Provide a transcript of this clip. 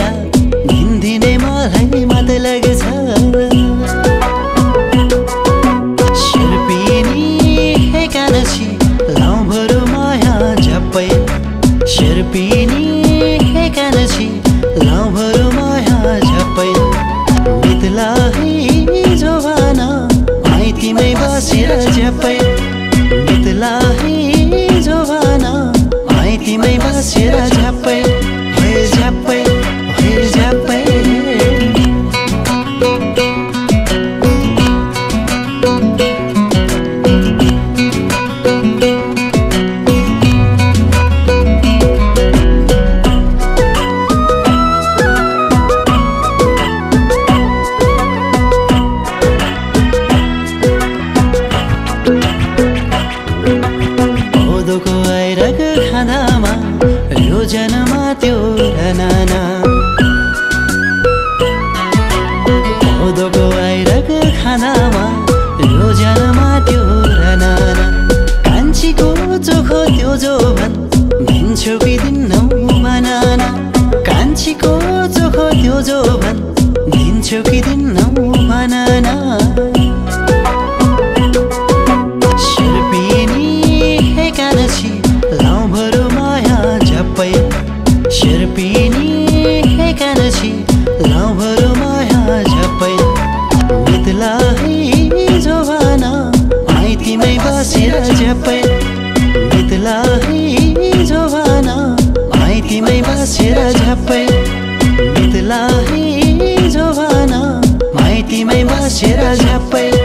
बेला दिनदिनै मलाई मात लाग्छ शेर्पिनी हे कान्छी लाउभरो माया झप्पै शेर्पिनी हे कान्छी लाउभरो माया झप्पै बितला है जोवाना माइतीमै बसेर झप्पै बितला है जोवाना माइतीमै बसेर झप्पै हे झप्पै हे झप्पै कोदोको आइरक खानामा योजनमा त्यो रनाना कोदोको आइरक खानामा योजनमा त्यो रनाना कान्छीको चोखो त्यो जोभन दिन्छु कि दिन्नौ बनाना कान्छीको चोखो त्यो जोभन दिन्छु कि दिन्नौ बनाना कान्छी लाउभरो माया झप्पै शेर्पिनी हे कान्छी लाउभरो माया झप्पै बितला है जोवाना माइतीमै बसेर झप्पै बितला है जोवाना माइतीमै बसेर झप्पै बितला है जोवाना माइतीमै बसेर झप्पै